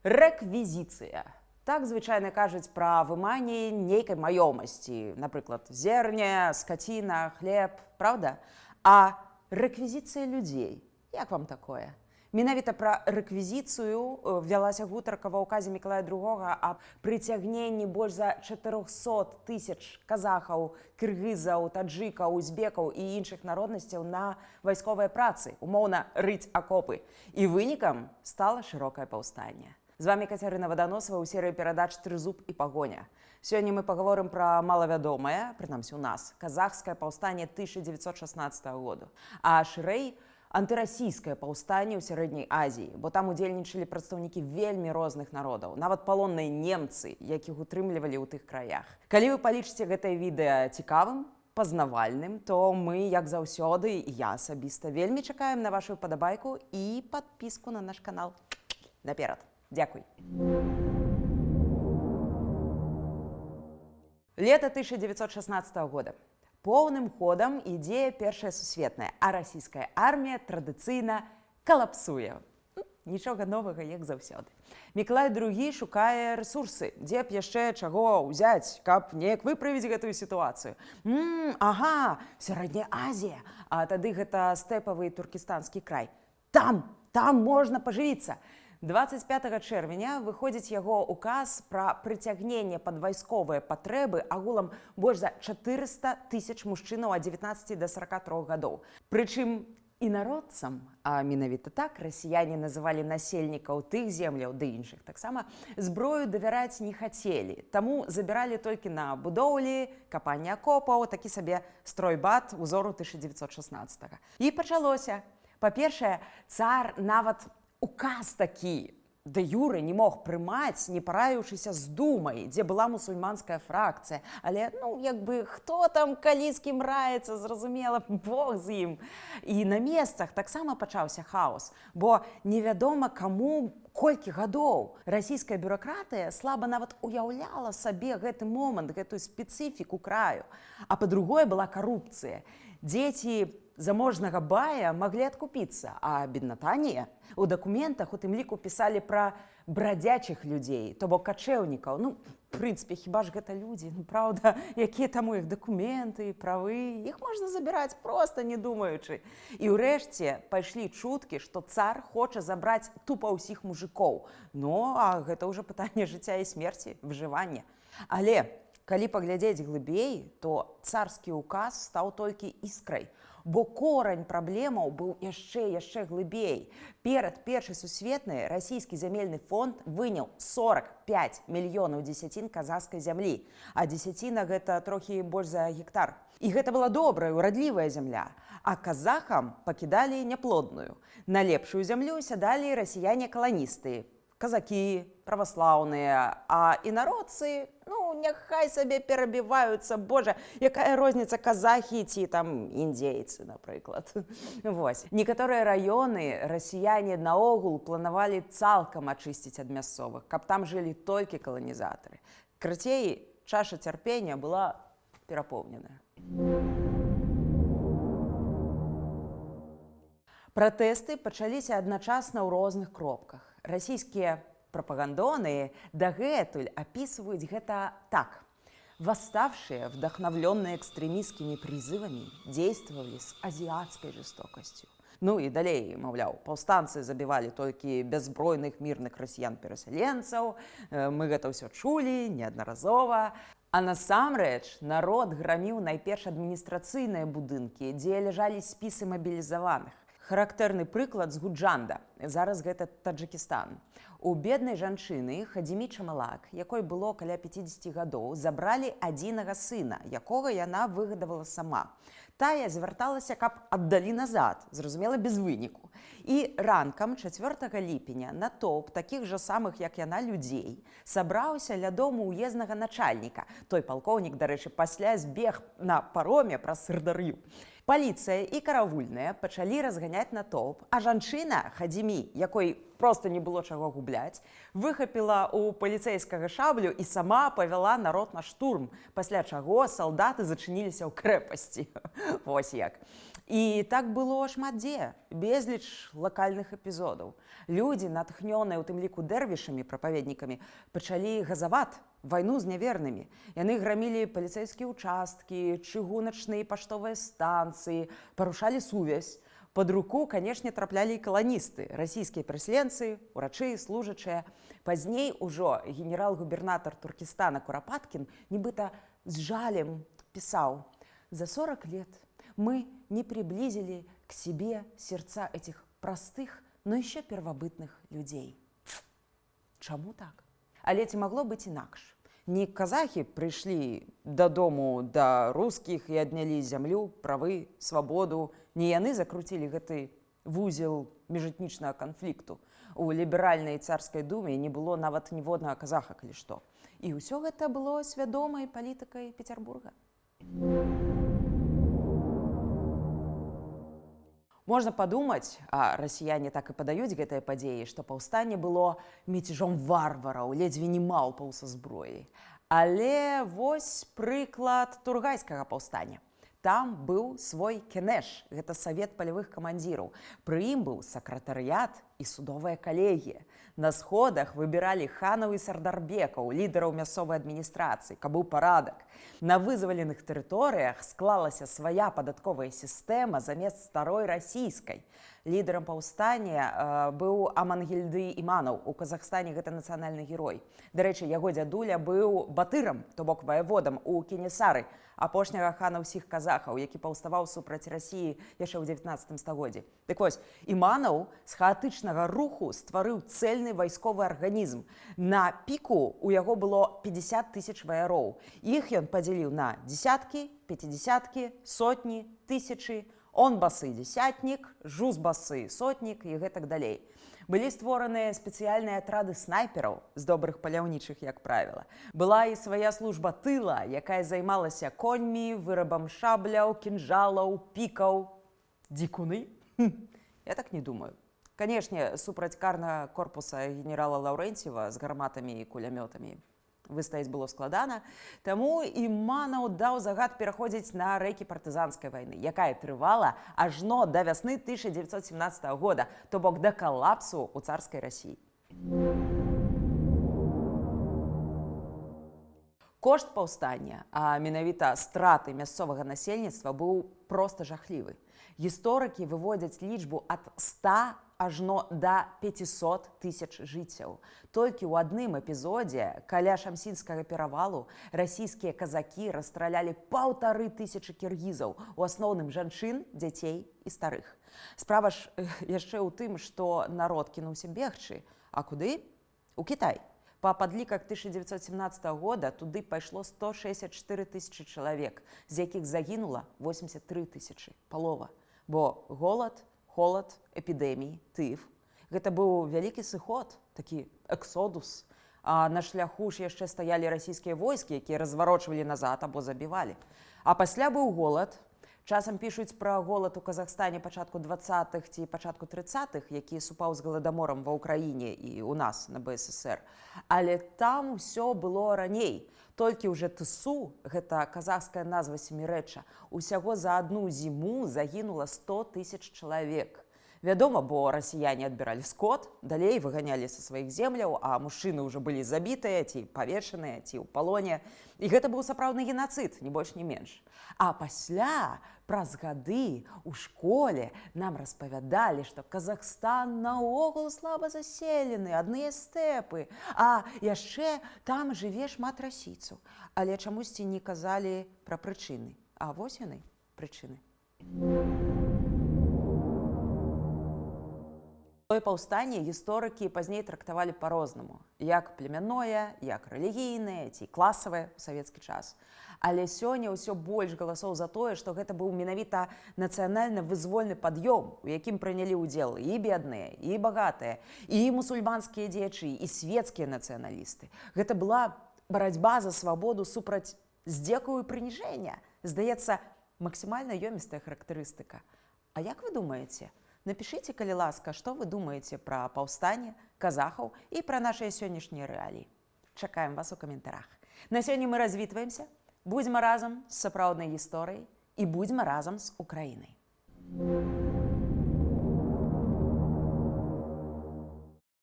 Рэквізіцыя. Так звычайна кажуць пра выманне нейкай маёмасці, напрыклад, зерне, скаціна, хлеб, правда? А рэквізіцыя людзей, як вам такое? Менавіта пра рэквізіцыю вялася гутарка ва ўказе Мікалая II аб прыцягненні больш за 400 тысяч казахаў, кыргызаў, таджыкаў, узбекаў і іншых народнасцяў на вайсковыя працы, умоўна рыць акопы. І вынікам стала шырокае паўстанне. З вами Кацярына Ваданосава ў серыі перадач «Трызуб і пагоня». Сёння мы паговорым пра малавядомае, прынамсі ў нас, казахскае паўстанне 1916 году, а шырэй антырасійскае паўстанне ў сярэдняй Азіі, бо там удзельнічалі прадстаўнікі вельмі розных народаў, нават палонныя немцы, якіх утрымлівалі ў тых краях. Калі вы палічыце гэтае відэа цікавым, пазнавальным, то мы, як заўсёды, і я асабіста вельмі чакаем на вашу падабайку і падпіску на наш канал. Наперад! Дякуй. Лето 1916 года. Поўным ходам ідзе Першая сусветная, а расійская армія традыцыйна калапсуе. Нічога новага, як заўсёды. Мікалай II шукае рэсурсы, дзе б яшчэ чаго ўзяць, каб неяк выправіць гэтую сітуацыю. Ага, Сярэдняя Азія, а тады гэта стэпавы туркестанскі край. Там можна пажывіцца. 25 чэрвеня выходзіць яго указ пра прыцягненне пад вайсковыя патрэбы агулам больш за 400 тысяч мужчынаў ад 19 да 43 гадоў. Прычым інародцам, а менавіта так расіяне называлі насельнікаў тых земляў ды іншых таксама, зброю давяраць не хацелі, таму забіралі толькі на будоўлі, капанне акопаў, такі сабе стройбат узору 1916. І пачалося. Па-першае, цар нават указ такі дэ юрэ не мог прымаць, не параіўшыся з думай, дзе была мусульманская фракцыя. Але, хто там калі з кім раецца, зразумела, Бог з ім. І на месцах таксама пачаўся хаос, бо невядома каму колькі гадоў. Расійская бюракратыя слаба нават уяўляла сабе гэты момант, гэтую спецыфіку краю. А па-другое, была карупцыя. Дзеці заможнага бая маглі адкупіцца, а бедната не. У дакументах у тым ліку пісалі пра брадзячых людзей, то бок качэўнікаў. В прынцыпе, хіба ж гэта людзі? Праўда, якія там у іх дакументы, правы? Іх можна забіраць проста не думаючы. І ўрэшце пайшлі чуткі, што цар хоча забраць тупа ўсіх мужикоў. А гэта ўжо пытанне жыцця і смерці, выжывання. Але калі паглядзець глыбей, то царскі ўказ стаў толькі іскрай. Бо корань праблемаў быў яшчэ глыбей. Перад Першай сусветнай расійскі зямельны фонд выняў 45 мільёнаў дзесяцін казахскай зямлі, а дзесяціна гэта трохі больш за гектар. І гэта была добрая, урадлівая зямля, а казахам пакідалі няплодную. На лепшую зямлю сядалі расіяне-каланісты, казакі, праваслаўныя, а інародцы, няхай сабе перабіваюцца, божа, якая розніца казахі ці там індзейцы, напрыклад. Некаторыя раёны расіяне наогул планавалі цалкам ачысціць ад мясцовых, каб там жылі толькі каланізатары. Карацей, чаша цярпення была перапоўненая. Пратэсты пачаліся адначасна ў розных кропках. Расійскія прапагандоны дагэтуль апісваюць гэта так. Восставшие, вдохновленные экстремистскими призывами, действовали с азиатской жестокостью. І далей, маўляў, паўстанцы забівалі толькі бяззбройных мірных расіян-перасяленцаў, мы гэта ўсё чулі неаднаразова. А насамрэч народ граміў найперш адміністрацыйныя будынкі, дзе ляжалі спісы мабілізаваных. Характэрны прыклад з Гуджанда. Зараз гэта Таджыкістан. У беднай жанчыны Хадзімі Чамалак, якой было каля 50 гадоў, забралі адзінага сына, якога яна выгадавала сама. Тая звярталася, каб аддалі назад, зразумела, без выніку. І ранкам 4 ліпеня натоўп такіх жа самых, як яна, людзей сабраўся ля дому уезднага начальніка. Той палкоўнік, дарэчы, пасля збег на пароме праз Сырдар'ю. Паліцыя і каравульныя пачалі разганяць натоўп, а жанчына Хадзімі, якой проста не было чаго губляць, выхапіла ў паліцэйскага шаблю і сама павяла народ на штурм, пасля чаго салдаты зачыніліся ў крэпасці. Вось як. І так было шмат дзе, безліч лакальных эпізодаў. Людзі, натхнёныя ў тым ліку дэрвішамі, прапаведнікамі, пачалі газаваць вайну з нявернымі. Яны грамілі паліцэйскія ўчасткі, чыгуначныя і паштовыя станцыі, парушалі сувязь. Под руку, канешне, траплялі і каланісты, расійскія пераселенцы, урачы, служачыя. Пазней ужо генерал-губернатар Туркестана Курапаткін нібыта з жалем пісаў: «За 40 лет мы не приблизили к себе сердца этих простых, но еще первобытных людей». Чаму так? Але ці магло быць інакш? Не казахі прыйшлі дадому да рускіх і аднялі зямлю, правы, свабоду. Не яны закруцілі гэты вузел міжэтнічнага канфлікту. У ліберальнай царскай думе не было нават ніводнага казаха, калі што. І ўсё гэта было свядомай палітыкай Петербурга. Можна падумаць, а расіяне так і падаюць гэтыя падзеі, што паўстанне было міцежом варвараў, ледзьве не малпаў са зброяй. Але вось прыклад тургайскага паўстання. Там быў свой кенеш, гэта савет палявых камандзіраў. Пры ім быў сакратарыят і судовая калегія. На сходах выбіралі ханаў і сардарбекаў, лідараў мясцовай адміністрацыі, каб быў парадак. На вызваленых тэрыторыях склалася свая падатковая сістэма замест старой расійскай. Лідарам паўстання быў Амангельды Іманаў. У Казахстане гэта нацыянальны герой. Дарэчы, яго дзядуля быў батырам, то бок ваяводам у Кенесары, апошняга хана ўсіх казахаў, які паўставаў супраць Расіі яшчэ ў 19 стагоддзі. Дык вось, Іманаў з хаатычнага руху стварыў цэльны вайсковы арганізм. На піку у яго было 50 000 ваяроў. Іх ён падзяліў на дзесяткі, пяцідзесяткі, сотні, тысячы. Он басы дзесятнік, жуз басы сотнік і гэтак далей. Былі створаныя спецыяльныя атрады снайпераў з добрых паляўнічых, як правіла. Была і свая служба тыла, якая займалася коньмі, вырабам шабляў, кінжалаў, пікаў. Дзікуны? Я так не думаю. Канешне, супраць карнага корпуса генерала Лаўрэнціва з гарматамі і кулямётамі выстаяць было складана, таму Іманаў даў загад пераходзіць на рэкі партызанскай вайны, якая трывала ажно да вясны 1917 года, то бок да калапсу ў царскай Расіі. Кошт паўстання, а менавіта страты мясцовага насельніцтва, быў проста жахлівы. Гісторыкі выводзяць лічбу ад 100 ажно да 500 000 жыццяў. Толькі ў адным эпізодзе каля Шамсінскага перавалу расійскія казакі расстралялі 1500 кіргізаў, у асноўным жанчын, дзяцей і старых. Справа ж яшчэ ў тым, што народ кінуўся бегчы. А куды? У Кітай. Па падліках 1917 года туды пайшло 164 000 чалавек, з якіх загінула 83 000, палова. Бо голад, холад, эпідэміі, тыф. Гэта быў вялікі сыход, такі эксодус. А на шляху ж яшчэ стаялі расійскія войскі, якія разварочвалі назад або забівалі. А пасля быў голад. Часам пішуць пра голад у Казахстане пачатку 20-х ці пачатку 30-х, які супаў з галадаморам ва ўкраіне і ў нас на БССР. Але там усё было раней. Толькі ўжо ТСУ, гэта казахская назва сямірэча, усяго за адну зіму загінула 100 000 чалавек. Вядома, бо расіяне адбіралі скот, далей выганялі са сваіх земляў, а мужчыны ўжо былі забітыя, ці павешаныя, ці ў палоне. І гэта быў сапраўдны генацыд, ні больш, ні менш. А пасля, праз гады, у школе нам распавядалі, што Казахстан наогул слаба заселены, адныя стэпы, а яшчэ там жыве шмат расійцаў. Але чамусьці не казалі пра прычыны. А вось яны, прычыны. Тое паўстанне гісторыкі пазней трактавалі па-рознаму, як племянное, як рэлігійнае ці класавае ў савецкі час. Але сёння ўсё больш галасоў за тое, што гэта быў менавіта нацыянальна-вызвольны пад'ём, у якім прынялі ўдзел і бедныя, і багатыя, і мусульманскія дзеячы, і светскія нацыяналісты. Гэта была барацьба за свабоду супраць здзекаў і прыніжэння. Здаецца, Максімальна ёмістая характарыстыка. А як вы думаеце? Напішыце, калі ласка, што вы думаеце пра паўстанне, казахаў і пра нашыя сённяшнія рэаліі. Чакаем вас у каментарах. На сёння мы развітваемся. Будзьма разам з сапраўднай гісторыяй і будзьма разам з Украінай.